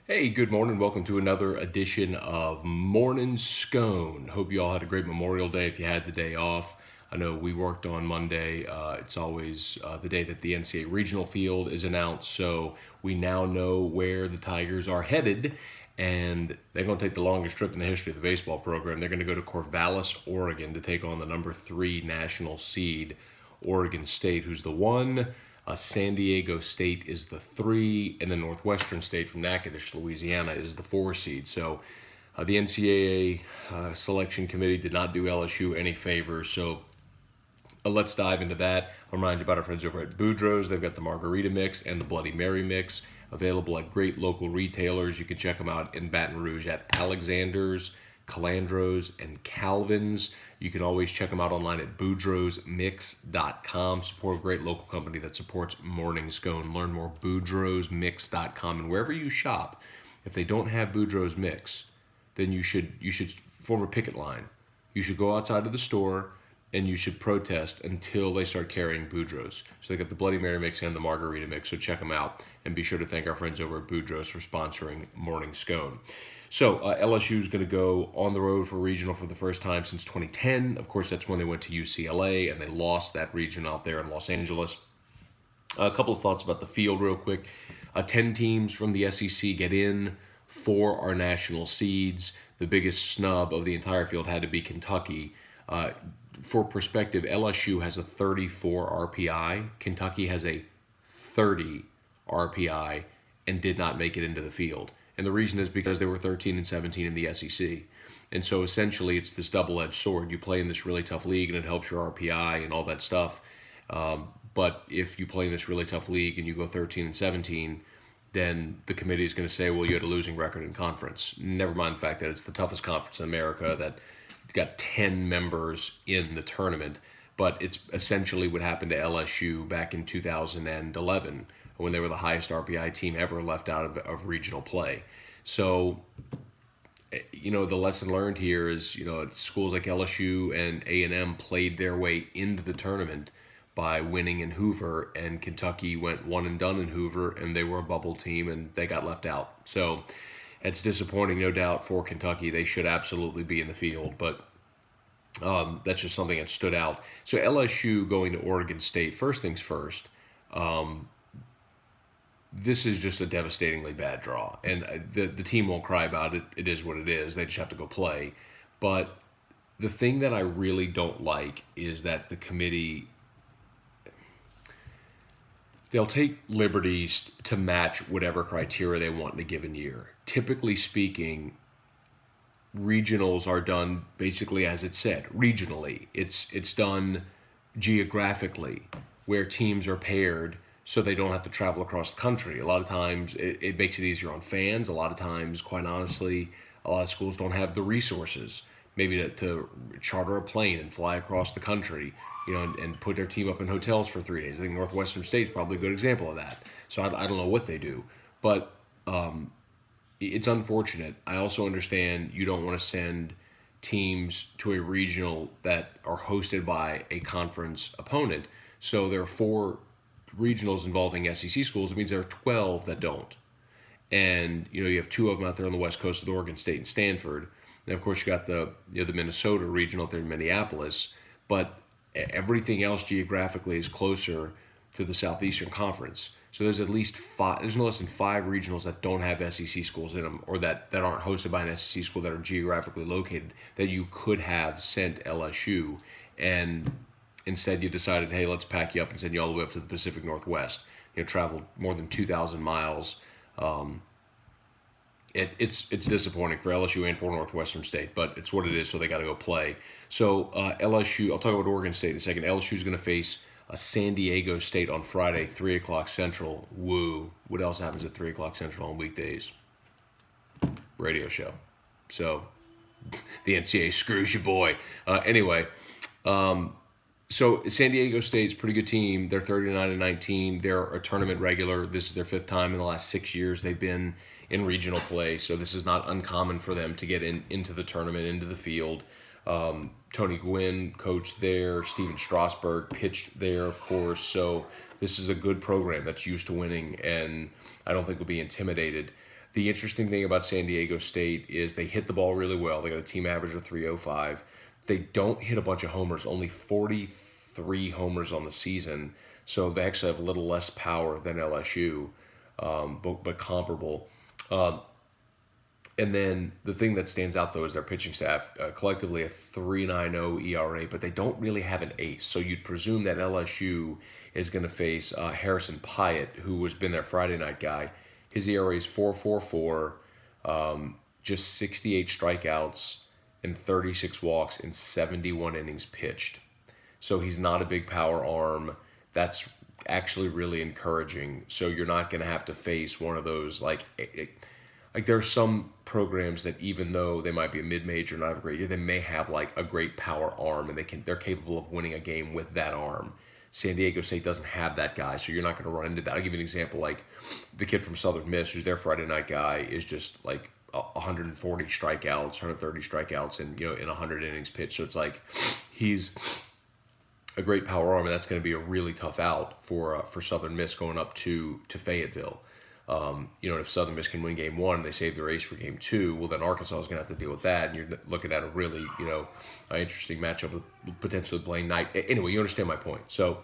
Hey, good morning. Welcome to another edition of Morning Scone. Hope you all had a great Memorial Day if you had the day off. I know we worked on Monday. It's always the day that the NCAA regional field is announced, so we now know where the Tigers are headed, and they're going to take the longest trip in the history of the baseball program. They're going to go to Corvallis, Oregon to take on the number 3 national seed, Oregon State, who's the 1. San Diego State is the 3, and then Northwestern State from Natchitoches, Louisiana, is the 4 seed. So the NCAA selection committee did not do LSU any favors. So let's dive into that. I'll remind you about our friends over at Boudreaux's. They've got the Margarita Mix and the Bloody Mary Mix available at great local retailers. You can check them out in Baton Rouge at Alexander's, Calandro's, and Calvin's. You can always check them out online at boudreauxmix.com. Support a great local company that supports Morning Scone. Learn more, boudreauxmix.com. And wherever you shop, if they don't have Boudreaux's Mix, then you should form a picket line. You should go outside of the store and you should protest until they start carrying Boudreaux's. So they got the Bloody Mary Mix and the Margarita Mix, so check them out. And be sure to thank our friends over at Boudreaux's for sponsoring Morning Scone. So LSU is going to go on the road for regional for the first time since 2010. Of course, that's when they went to UCLA, and they lost that region out there in Los Angeles. A couple of thoughts about the field real quick. 10 teams from the SEC get in. 4 are national seeds. The biggest snub of the entire field had to be Kentucky. For perspective, LSU has a 34 RPI. Kentucky has a 30 RPI and did not make it into the field. And the reason is because they were 13 and 17 in the SEC. And so essentially it's this double-edged sword. You play in this really tough league and it helps your RPI and all that stuff. But if you play in this really tough league and you go 13 and 17, then the committee is going to say, well, you had a losing record in conference. Never mind the fact that it's the toughest conference in America, that got 10 members in the tournament. But it's essentially what happened to LSU back in 2011 when they were the highest RPI team ever left out of regional play. So, the lesson learned here is, schools like LSU and A&M played their way into the tournament by winning in Hoover, and Kentucky went one and done in Hoover, and they were a bubble team, and they got left out. So it's disappointing, no doubt, for Kentucky. They should absolutely be in the field, but that's just something that stood out. So LSU going to Oregon State, first things first, this is just a devastatingly bad draw. And the team won't cry about it. It is what it is. They just have to go play. But the thing that I really don't like is that the committee, they'll take liberties to match whatever criteria they want in a given year. Typically speaking, regionals are done basically as it said, regionally. It's done geographically, where teams are paired so they don't have to travel across the country. A lot of times it makes it easier on fans. A lot of times, quite honestly, a lot of schools don't have the resources maybe to charter a plane and fly across the country, and put their team up in hotels for 3 days. I think Northwestern State is probably a good example of that. So I don't know what they do. But it's unfortunate. I also understand you don't want to send teams to a regional that are hosted by a conference opponent. So there are 4 regionals involving SEC schools. It means there are 12 that don't. And, you have 2 of them out there on the west coast with Oregon State and Stanford. And, of course, you got the Minnesota regional up there in Minneapolis. But everything else geographically is closer to the Southeastern Conference. So there's at least 5, there's no less than 5 regionals that don't have SEC schools in them, or that aren't hosted by an SEC school that are geographically located, that you could have sent LSU. And instead you decided, hey, let's pack you up and send you all the way up to the Pacific Northwest. Traveled more than 2,000 miles. It's disappointing for LSU and for Northwestern State, but it's what it is, so they got to go play. So LSU, I'll talk about Oregon State in a second. LSU is going to face San Diego State on Friday, 3 o'clock Central. Woo. What else happens at 3 o'clock Central on weekdays? Radio show. So the NCAA screws your boy. Anyway, so San Diego State's a pretty good team. They're 39-19. They're a tournament regular. This is their 5th time in the last 6 years they've been in regional play, so this is not uncommon for them to get into the tournament, into the field. Tony Gwynn coached there. Steven Strasburg pitched there, of course. So this is a good program that's used to winning, and I don't think will be intimidated. The interesting thing about San Diego State is they hit the ball really well. They got a team average of 305. They don't hit a bunch of homers, only 43 homers on the season. So they actually have a little less power than LSU, but comparable. And then the thing that stands out, though, is their pitching staff, collectively a 3.90 ERA, but they don't really have an ace. So you'd presume that LSU is going to face Harrison Pyatt, who has been their Friday night guy. His ERA is 4.44, just 68 strikeouts and 36 walks in 71 innings pitched. So he's not a big power arm. That's actually really encouraging. So you're not going to have to face one of those, like there are some programs that even though they might be a mid-major, not a great year, they may have like a great power arm and they're capable of winning a game with that arm. San Diego State doesn't have that guy, so you're not going to run into that. I'll give you an example, like the kid from Southern Miss, who's their Friday night guy, is just like 140 strikeouts, 130 strikeouts, and in 100 innings pitched. So it's like he's a great power arm, and that's going to be a really tough out for Southern Miss going up to Fayetteville. And if Southern Miss can win game 1 and they save their ace for game 2, well, then Arkansas is going to have to deal with that, and you're looking at a really, interesting matchup with potentially Blaine Knight. Anyway, you understand my point. So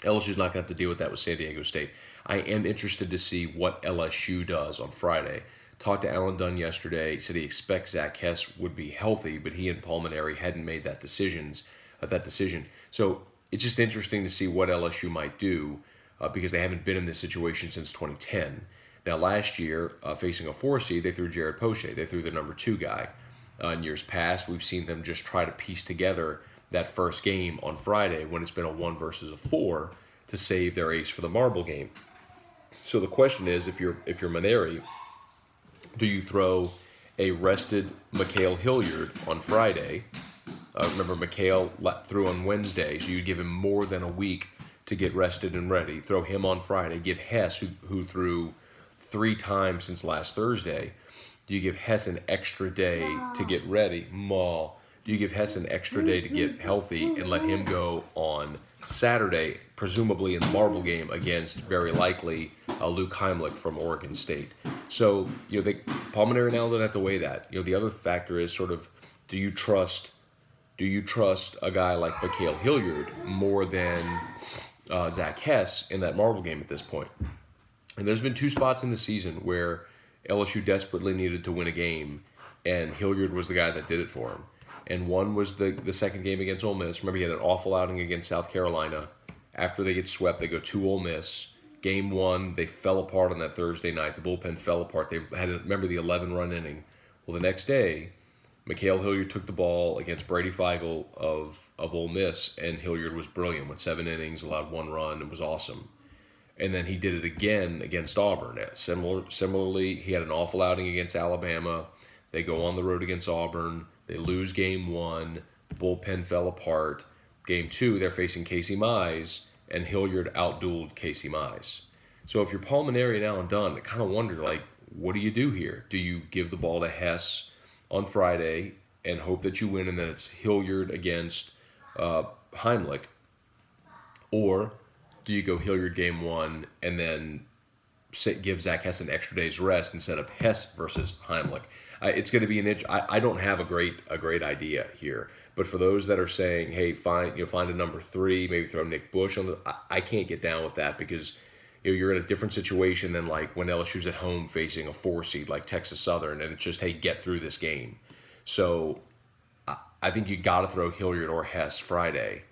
LSU's not going to have to deal with that with San Diego State. I am interested to see what LSU does on Friday. Talked to Alan Dunn yesterday. He said he expects Zach Hess would be healthy, but he and Paul Maneri hadn't made that decision. So it's just interesting to see what LSU might do. Because they haven't been in this situation since 2010. Now, last year, facing a 4 seed, they threw Jared Poche. They threw the number 2 guy. In years past, we've seen them just try to piece together that first game on Friday when it's been a 1 versus a 4 to save their ace for the marble game. So the question is, if you're Maneri, do you throw a rested Mikhail Hilliard on Friday? Remember, Mikhail threw on Wednesday, so you give him more than a week to get rested and ready. Throw him on Friday. Give Hess, who threw 3 times since last Thursday, do you give Hess an extra day to get ready? Do you give Hess an extra day to get healthy and let him go on Saturday, presumably in the marble game against, very likely, Luke Heimlich from Oregon State? So, Paul Maneri and Allen don't have to weigh that. The other factor is sort of, do you trust a guy like Mikhail Hilliard more than Zach Hess in that marble game at this point? And there's been 2 spots in the season where LSU desperately needed to win a game, and Hilliard was the guy that did it for him. And one was the second game against Ole Miss. Remember, he had an awful outing against South Carolina. After they get swept, they go to Ole Miss. Game 1, they fell apart on that Thursday night. The bullpen fell apart. They had, remember, the 11-run inning. Well, the next day, Mikhail Hilliard took the ball against Brady Feigl of Ole Miss, and Hilliard was brilliant. Went 7 innings, allowed 1 run. It was awesome. And then he did it again against Auburn. Similarly, he had an awful outing against Alabama. They go on the road against Auburn. They lose game 1. Bullpen fell apart. Game 2, they're facing Casey Mize, and Hilliard outdueled Casey Mize. So if you're Paul Maneri and Alan Dunn, I kind of wonder, what do you do here? Do you give the ball to Hess on Friday and hope that you win, and then it's Hilliard against Heimlich? Or do you go Hilliard game 1 and then give Zach Hess an extra day's rest instead of Hess versus Heimlich? It's going to be I don't have a great idea here, but for those that are saying, hey, find a number 3, maybe throw Nick Bush on I can't get down with that, because you're in a different situation than like when LSU's at home facing a 4 seed like Texas Southern, and it's just, hey, get through this game. So I think you got to throw Hilliard or Hess Friday.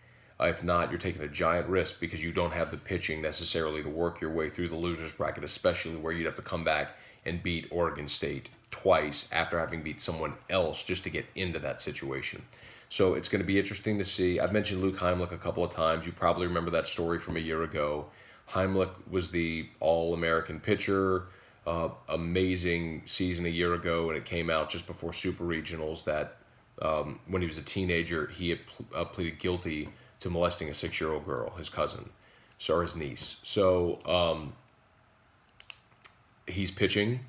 If not, you're taking a giant risk because you don't have the pitching necessarily to work your way through the loser's bracket, especially where you'd have to come back and beat Oregon State twice after having beat someone else just to get into that situation. So it's going to be interesting to see. I've mentioned Luke Heimlich a couple of times. You probably remember that story from a year ago. Heimlich was the All-American pitcher, amazing season a year ago, and it came out just before Super Regionals that when he was a teenager, he had pleaded guilty to molesting a 6-year-old girl, his cousin, or his niece. So he's pitching.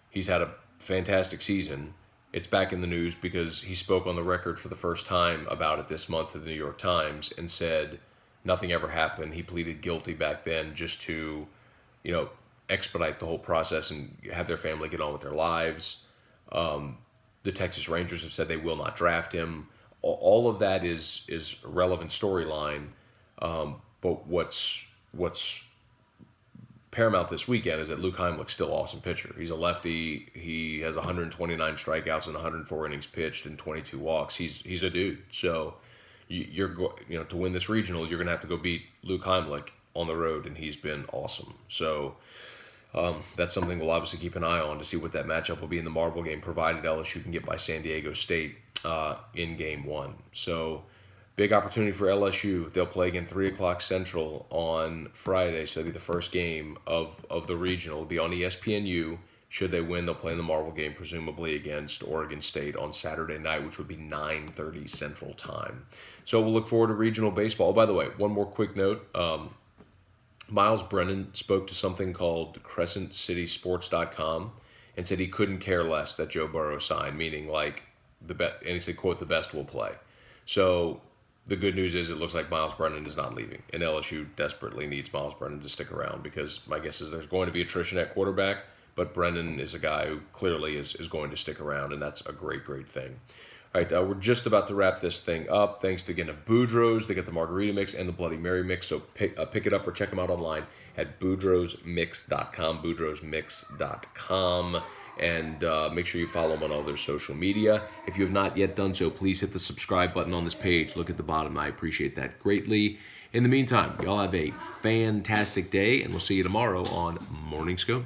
He's had a fantastic season. It's back in the news because he spoke on the record for the first time about it this month to the New York Times and said nothing ever happened. He pleaded guilty back then just to, expedite the whole process and have their family get on with their lives. The Texas Rangers have said they will not draft him. All of that is a relevant storyline. But what's paramount this weekend is that Luke Heimlich's still an awesome pitcher. He's a lefty. He has 129 strikeouts and 104 innings pitched and 22 walks. He's a dude. So to win this regional, you're gonna have to go beat Luke Heimlich on the road, and he's been awesome. So that's something we'll obviously keep an eye on to see what that matchup will be in the marble game, provided LSU can get by San Diego State in Game 1. So big opportunity for LSU. They'll play again 3 o'clock Central on Friday, so it'll be the first game of the regional. It'll be on ESPNU. Should they win, they'll play in the marble game, presumably against Oregon State on Saturday night, which would be 9:30 Central Time. So we'll look forward to regional baseball. Oh, by the way, one more quick note. Myles Brennan spoke to something called CrescentCitySports.com and said he couldn't care less that Joe Burrow signed, meaning like and he said, quote, "the best will play." So the good news is it looks like Myles Brennan is not leaving, and LSU desperately needs Myles Brennan to stick around, because my guess is there's going to be attrition at quarterback, but Brennan is a guy who clearly is going to stick around, and that's a great, great thing. All right, we're just about to wrap this thing up. Thanks again to Boudreaux's. They get the Margarita Mix and the Bloody Mary Mix, so pick it up or check them out online at boudreauxmix.com, boudreauxmix.com. And make sure you follow them on all their social media. If you have not yet done so, please hit the subscribe button on this page. Look at the bottom. I appreciate that greatly. In the meantime, y'all have a fantastic day, and we'll see you tomorrow on Morning Scone.